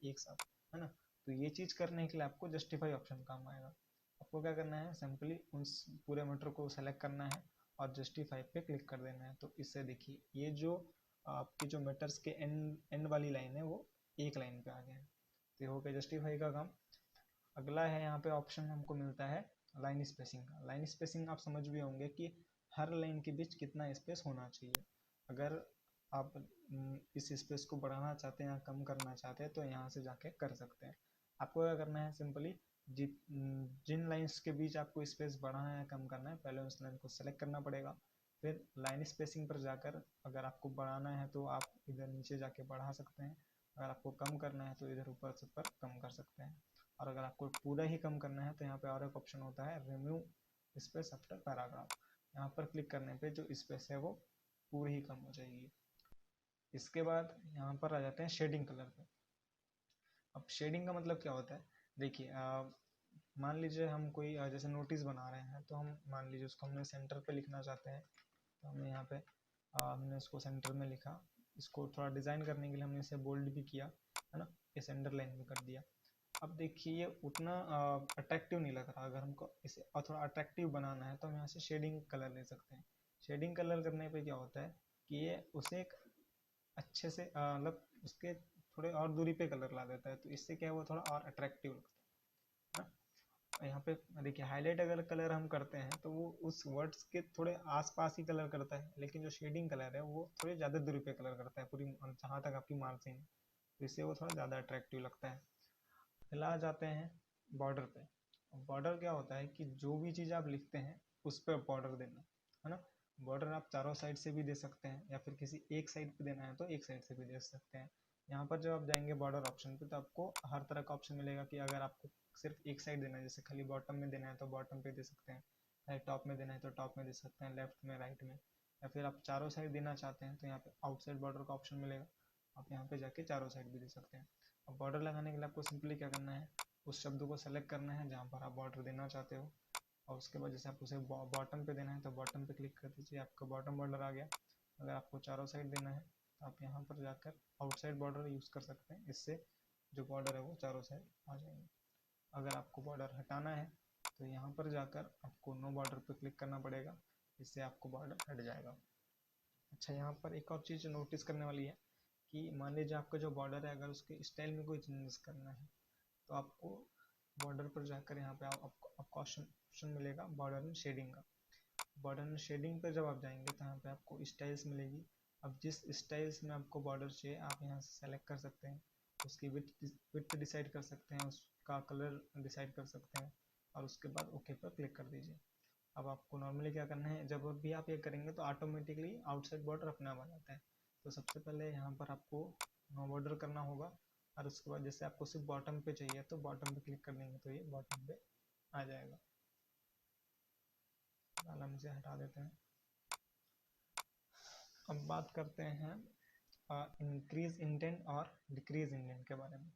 एक साथ, है ना। तो ये चीज़ करने के लिए आपको जस्टिफाई ऑप्शन काम आएगा। आपको क्या करना है, सिंपली उस पूरे मैटर को सेलेक्ट करना है और जस्टिफाई पे क्लिक कर देना है। तो इससे देखिए ये जो आपकी जो मैटर्स के एंड एंड वाली लाइन है वो एक लाइन पे आ गया है। तो ये हो गया जस्टिफाई का काम। अगला है यहाँ पे ऑप्शन हमको मिलता है लाइन स्पेसिंग का। लाइन स्पेसिंग आप समझ भी होंगे कि हर लाइन के बीच कितना स्पेस होना चाहिए। अगर आप इस स्पेस को बढ़ाना चाहते हैं या कम करना चाहते हैं तो यहाँ से जाके कर सकते हैं। आपको क्या करना है, सिंपली जिन लाइंस के बीच आपको स्पेस बढ़ाना है कम करना है, पहले उस लाइन को सेलेक्ट करना पड़ेगा, फिर लाइन स्पेसिंग पर जाकर अगर आपको बढ़ाना है तो आप इधर नीचे जाके बढ़ा सकते हैं, अगर आपको कम करना है तो इधर ऊपर से पर कम कर सकते हैं, और अगर आपको पूरा ही कम करना है तो यहाँ पे और एक ऑप्शन होता है रिमूव स्पेस आफ्टर पैराग्राफ। यहाँ पर क्लिक करने पे जो स्पेस है वो पूरी ही कम हो जाएगी। इसके बाद यहाँ पर आ जाते हैं शेडिंग कलर पे। अब शेडिंग का मतलब क्या होता है, देखिए मान लीजिए हम कोई जैसे नोटिस बना रहे हैं, तो हम मान लीजिए उसको हमने सेंटर पे लिखना चाहते हैं, तो हमने यहाँ पे हमने इसको सेंटर में लिखा, इसको थोड़ा डिज़ाइन करने के लिए हमने इसे बोल्ड भी किया, है ना, इसे अंडरलाइन भी कर दिया। अब देखिए ये उतना अट्रैक्टिव नहीं लग रहा, अगर हमको इसे और थोड़ा अट्रैक्टिव बनाना है तो हम यहाँ से शेडिंग कलर ले सकते हैं। शेडिंग कलर करने पे क्या होता है कि ये उसे एक अच्छे से मतलब उसके थोड़े और दूरी पे कलर ला देता है, तो इससे क्या है वो थोड़ा और अट्रैक्टिव लगता है ना। यहाँ पे देखिए हाईलाइट अगर कलर हम करते हैं तो वो उस वर्ड्स के थोड़े आसपास ही कलर करता है, लेकिन जो शेडिंग कलर है वो थोड़ी ज़्यादा दूरी पे कलर करता है, पूरी जहाँ तक आपकी मार्जिन है, तो इससे वो थोड़ा ज़्यादा अट्रैक्टिव लगता है। फिर आ जाते हैं बॉर्डर पे। बॉर्डर क्या होता है कि जो भी चीज़ आप लिखते हैं उस पर बॉर्डर देना, है ना। बॉर्डर आप चारों साइड से भी दे सकते हैं या फिर किसी एक साइड पे देना है तो एक साइड से भी दे सकते हैं। यहाँ पर जब आप जाएंगे बॉर्डर ऑप्शन पे तो आपको हर तरह का ऑप्शन मिलेगा कि अगर आपको सिर्फ एक साइड देना है, जैसे खाली बॉटम में देना है तो बॉटम पे दे सकते हैं, चाहे टॉप में देना है तो टॉप में दे सकते हैं, लेफ्ट में, राइट में, या फिर आप चारों साइड देना चाहते हैं तो यहाँ पे आउटसाइड बॉर्डर का ऑप्शन मिलेगा, आप यहाँ पे जाके चारों साइड भी दे सकते हैं। अब बॉर्डर लगाने के लिए आपको सिंपली क्या करना है, उस शब्द को सेलेक्ट करना है जहाँ पर आप बॉर्डर देना चाहते हो, और उसके बाद जैसे आप उसे बॉटम पे देना है तो बॉटम पे क्लिक कर दीजिए, आपका बॉटम बॉर्डर आ गया। अगर आपको चारों साइड देना है तो आप यहाँ पर जाकर आउटसाइड बॉर्डर यूज़ कर सकते हैं, इससे जो बॉर्डर है वो चारों साइड आ जाएंगे। अगर आपको बॉर्डर हटाना है तो यहाँ पर जाकर आपको नो बॉर्डर पे क्लिक करना पड़ेगा, इससे आपको बॉर्डर हट जाएगा। अच्छा, यहाँ पर एक और चीज़ नोटिस करने वाली है कि मान लीजिए आपका जो बॉर्डर है अगर उसके स्टाइल में कोई चेंजेस करना है तो आपको बॉर्डर पर जाकर यहाँ पे आपको ऑप्शन मिलेगा बॉर्डर एंड शेडिंग का। बॉर्डर एंड शेडिंग पर जब आप जाएंगे तो यहाँ पे आपको स्टाइल्स मिलेगी। अब जिस स्टाइल्स में आपको बॉर्डर चाहिए आप यहाँ से सेलेक्ट कर सकते हैं, उसकी विड्थ डिसाइड कर सकते हैं, उसका कलर डिसाइड कर सकते हैं, और उसके बाद ओके पर क्लिक कर दीजिए। अब आपको नॉर्मली क्या करना है, जब भी आप ये करेंगे तो ऑटोमेटिकली आउटसाइड बॉर्डर अपने आप आ जाता है। तो सबसे पहले यहाँ पर आपको नो बॉर्डर करना होगा, और उसके बाद जैसे आपको सिर्फ बॉटम पे चाहिए तो बॉटम पे क्लिक कर देंगे तो ये बॉटम पे आ जाएगा। हम इसे हटा देते हैं। अब बात करते हैं इंक्रीज इंडेंट और डिक्रीज इंडेंट के बारे में।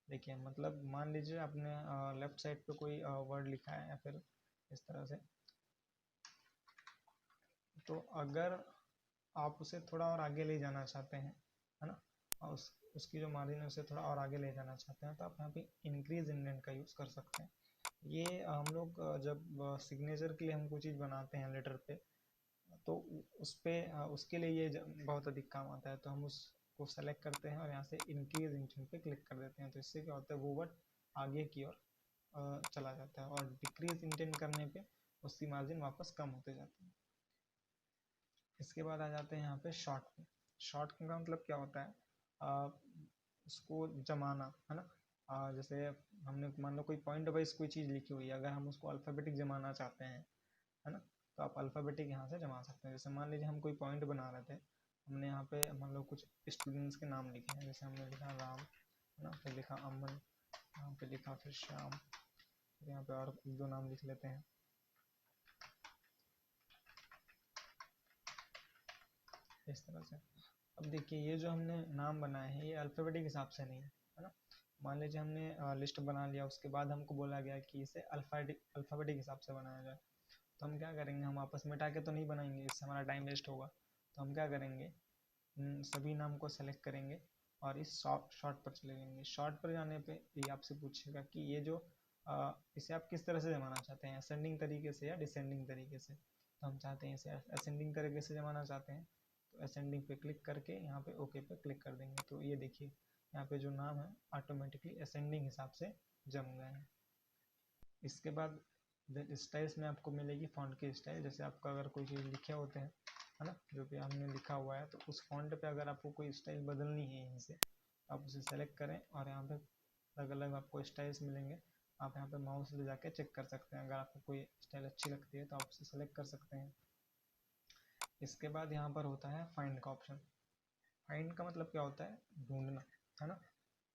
देखिए मतलब मान लीजिए आपने लेफ्ट साइड पे कोई वर्ड लिखा है या फिर इस तरह से, तो अगर आप उसे थोड़ा और आगे ले जाना चाहते हैं, है ना, और उसकी जो मार्जिन है उसे थोड़ा और आगे ले जाना चाहते हैं तो आप यहाँ पे इंक्रीज इंडेंट का यूज़ कर सकते हैं। ये हम लोग जब सिग्नेचर के लिए हम कोई चीज़ बनाते हैं लेटर पे तो उस पर उसके लिए ये बहुत अधिक काम आता है। तो हम उसको सेलेक्ट करते हैं और यहाँ से इंक्रीज इंटेंट पे क्लिक कर देते हैं। तो इससे क्या होता है, वो वर्ड आगे की ओर चला जाता है, और डिक्रीज इंटेंट करने पे उसकी मार्जिन वापस कम होते जाती है। इसके बाद आ जाते हैं यहाँ पे शॉर्ट पे। शॉर्ट का मतलब क्या होता है, उसको जमाना, है ना। जैसे हमने मान लो कोई पॉइंट वाइज कोई चीज़ लिखी हुई है, अगर हम उसको अल्फ़ाबेटिक जमाना चाहते हैं, है ना, तो आप अल्फ़ाबेटिक यहाँ से जमा सकते हैं। जैसे मान लीजिए हम कोई पॉइंट बना रहे थे, हमने यहाँ पे मान लो कुछ स्टूडेंट्स के नाम लिखे हैं, जैसे हमने लिखा राम, है ना, फिर लिखा अमन, यहाँ पे लिखा फिर श्याम, यहाँ पे और एक दो नाम लिख लेते हैं इस तरह से। अब देखिए ये जो हमने नाम बनाए हैं ये अल्फ़ाबेटिक हिसाब से नहीं है ना। मान लीजिए हमने लिस्ट बना लिया, उसके बाद हमको बोला गया कि इसे अल्फ़ाबेटिक हिसाब से बनाया जाए, तो हम क्या करेंगे, हम आपस में मिटा के तो नहीं बनाएंगे, इससे हमारा टाइम वेस्ट होगा। तो हम क्या करेंगे, सभी नाम को सेलेक्ट करेंगे और इस शॉर्ट पर चले जाएंगे। शॉर्ट पर जाने पे ये आपसे पूछेगा कि ये जो इसे आप किस तरह से जमाना चाहते हैं, असेंडिंग तरीके से या डिसेंडिंग तरीके से। तो हम चाहते हैं इसे असेंडिंग तरीके से जमाना चाहते हैं, तो असेंडिंग पे क्लिक करके यहाँ पे ओके पे क्लिक कर देंगे। तो ये देखिए यहाँ पे जो नाम है ऑटोमेटिकली असेंडिंग हिसाब से जम गए हैं। इसके बाद स्टाइल्स में आपको मिलेगी फ़ॉन्ट की स्टाइल। जैसे आपका अगर कोई चीज़ लिखे होते हैं, है ना, जो भी हमने लिखा हुआ है, तो उस फ़ॉन्ट पे अगर आपको कोई स्टाइल बदलनी है यहीं से, आप उसे सेलेक्ट करें और यहाँ पे अलग अलग आपको स्टाइल्स मिलेंगे। आप यहाँ पे माउस ले जाके चेक कर सकते हैं, अगर आपको कोई स्टाइल अच्छी लगती है तो आप उसे सेलेक्ट कर सकते हैं। इसके बाद यहाँ पर होता है फाइंड का ऑप्शन। फाइंड का मतलब क्या होता है, ढूंढना, है ना।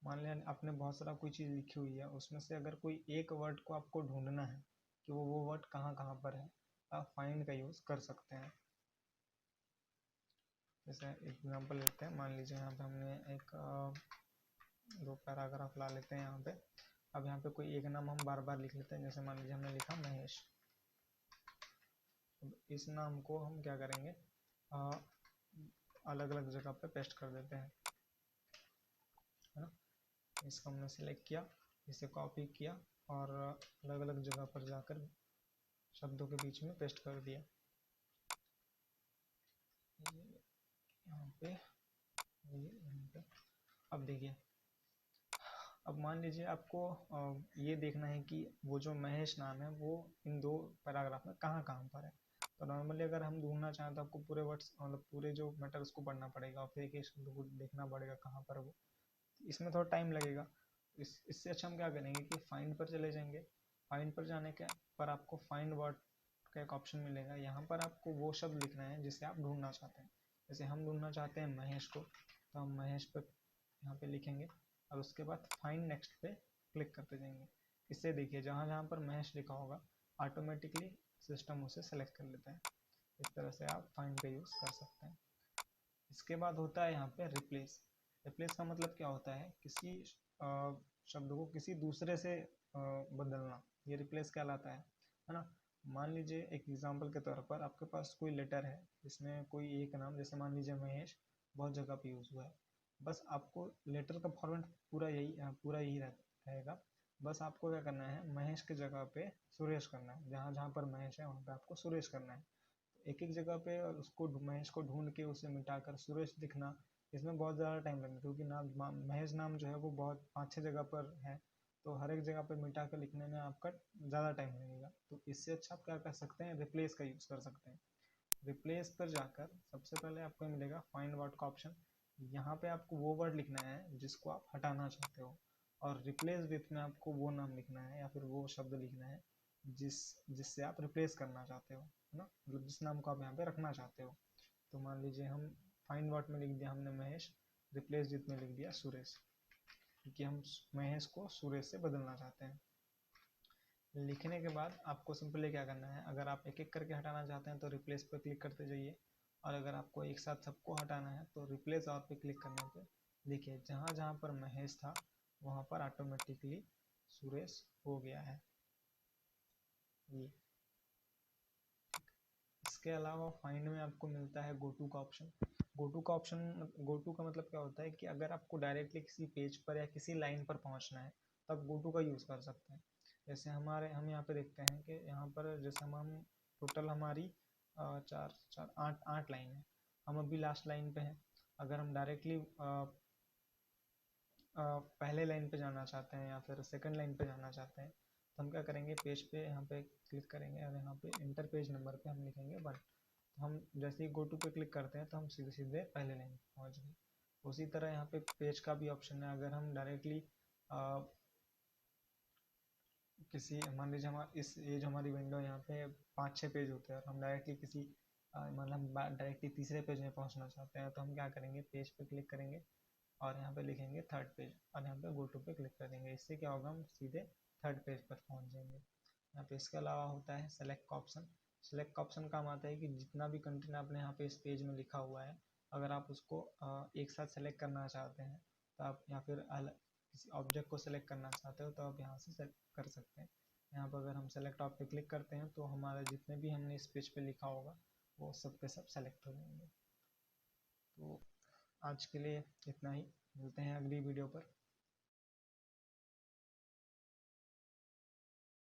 मान लिया आपने बहुत सारा कोई चीज़ लिखी हुई है, उसमें से अगर कोई एक वर्ड को आपको ढूंढना है कि वो वर्ड कहाँ कहाँ पर है, आप फाइंड का यूज़ कर सकते हैं। जैसे एग्जांपल लेते हैं, मान लीजिए यहाँ पे हमने एक दो पैराग्राफ ला लेते हैं यहाँ पे। अब यहाँ पे कोई एक नाम हम बार बार लिख लेते हैं, जैसे मान लीजिए हमने लिखा महेश। अब इस नाम को हम क्या करेंगे, अलग अलग जगह पे पेस्ट कर देते हैं, है ना। इसको हमने सेलेक्ट किया, इसे कॉपी किया और अलग अलग जगह पर जाकर शब्दों के बीच में पेस्ट कर दिया। यहाँ पे यहाँ पे अब देखिए, अब मान लीजिए आपको ये देखना है कि वो जो महेश नाम है वो इन दो पैराग्राफ में कहाँ कहाँ पर है। तो नॉर्मली अगर हम ढूंढना चाहें तो आपको पूरे वर्ड्स मतलब पूरे जो मैटर उसको पढ़ना पड़ेगा और फिर एक शब्द को देखना पड़ेगा कहाँ पर वो, इसमें थोड़ा टाइम लगेगा। इससे अच्छा हम क्या करेंगे कि फाइंड पर चले जाएंगे। फाइंड पर जाने के पर आपको फाइंड वर्ड का एक ऑप्शन मिलेगा, यहाँ पर आपको वो शब्द लिखना है जिसे आप ढूंढना चाहते हैं। जैसे हम ढूंढना चाहते हैं महेश को, तो हम महेश पर यहाँ पे लिखेंगे और उसके बाद फाइंड नेक्स्ट पे क्लिक करते जाएंगे। इससे देखिए जहाँ जहाँ पर महेश लिखा होगा ऑटोमेटिकली सिस्टम उसे सेलेक्ट कर लेता है। इस तरह से आप फाइंड का यूज़ कर सकते हैं। इसके बाद होता है यहाँ पे रिप्लेस। रिप्लेस का मतलब क्या होता है, किसी शब्द को किसी दूसरे से बदलना, ये रिप्लेस कहलाता है ना। मान लीजिए एक एग्जांपल के तौर पर आपके पास कोई लेटर है जिसमें कोई एक नाम, जैसे मान लीजिए महेश बहुत जगह पे यूज़ हुआ है, बस आपको लेटर का फॉर्मेट पूरा यही रहेगा। बस आपको क्या करना है, महेश की जगह पे सुरेश करना है, जहाँ जहाँ पर महेश है वहाँ पे आपको सुरेश करना है। एक एक जगह पे उसको महेश को ढूंढ के उसे मिटाकर सुरेश दिखना, इसमें बहुत ज़्यादा टाइम लगेगा, क्योंकि नाम महेश नाम जो है वो बहुत 5-6 जगह पर है, तो हर एक जगह पे मिटा कर लिखने में आपका ज़्यादा टाइम लगेगा। तो इससे अच्छा आप क्या कर सकते हैं, रिप्लेस का यूज़ कर सकते हैं। रिप्लेस पर जाकर सबसे पहले आपको मिलेगा फाइंड वर्ड का ऑप्शन। यहाँ पे आपको वो वर्ड लिखना है जिसको आप हटाना चाहते हो, और रिप्लेस विथ में आपको वो नाम लिखना है या फिर वो शब्द लिखना है जिससे आप रिप्लेस करना चाहते हो, है ना, मतलब जिस नाम को आप यहाँ पे रखना चाहते हो। तो मान लीजिए हम फाइंड वर्ड में लिख दिया हमने महेश, रिप्लेस विथ में लिख दिया सुरेश, क्योंकि हम महेश को सुरेश से बदलना चाहते हैं। लिखने के बाद आपको सिंपली क्या करना है, अगर आप एक एक करके हटाना चाहते हैं तो रिप्लेस पर क्लिक करते जाइए, और अगर आपको एक साथ सबको हटाना है तो रिप्लेस ऑल पे क्लिक करने पे देखिए जहाँ जहाँ पर महेश था वहाँ पर ऑटोमेटिकली सुरेश हो गया है ये। इसके अलावा फाइंड में आपको मिलता है गोटू का ऑप्शन। गोटू का मतलब क्या होता है कि अगर आपको डायरेक्टली किसी पेज पर या किसी लाइन पर पहुंचना है तब गोटू का यूज़ कर सकते हैं। जैसे हम यहाँ पे देखते हैं कि यहाँ पर जैसे हम टोटल हमारी चार चार आठ आठ लाइन है। हम अभी लास्ट लाइन पे हैं। अगर हम डायरेक्टली पहले लाइन पे जाना चाहते हैं या फिर सेकंड लाइन पे जाना चाहते हैं तो हम क्या करेंगे, पेज पे यहाँ पे क्लिक करेंगे और यहाँ पे इंटर पेज नंबर पे हम लिखेंगे 1। तो हम जैसे ही गो टू पे क्लिक करते हैं तो हम सीधे सीधे पहले लाइन पे पहुँच गए। उसी तरह यहाँ पे पेज का भी ऑप्शन है। अगर हम डायरेक्टली किसी, मान लीजिए हमारा ये जो हमारी विंडो यहाँ पे 5-6 पेज होते हैं और हम डायरेक्टली किसी मतलब डायरेक्टली तीसरे पेज में पहुँचना चाहते हैं तो हम क्या करेंगे, पेज पे क्लिक करेंगे और यहाँ पे लिखेंगे थर्ड पेज और यहाँ पे गो टू पे क्लिक कर देंगे। इससे क्या होगा, हम सीधे थर्ड पेज पर पहुँच जाएंगे। यहाँ पे इसके अलावा होता है सेलेक्ट का ऑप्शन। सेलेक्ट का ऑप्शन काम आता है कि जितना भी कंटेंट आपने यहाँ पे इस पेज में लिखा हुआ है, अगर आप उसको एक साथ सेलेक्ट करना चाहते हैं तो आप, या फिर किसी ऑब्जेक्ट को सेलेक्ट करना चाहते हो तो आप यहाँ से सेलेक्ट कर सकते हैं। यहाँ पर अगर हम सेलेक्ट ऑप पे क्लिक करते हैं तो हमारा जितने भी हमने इस पेज पे लिखा होगा वो सब के सब सेलेक्ट हो जाएंगे। तो आज के लिए इतना ही, मिलते हैं अगली वीडियो पर।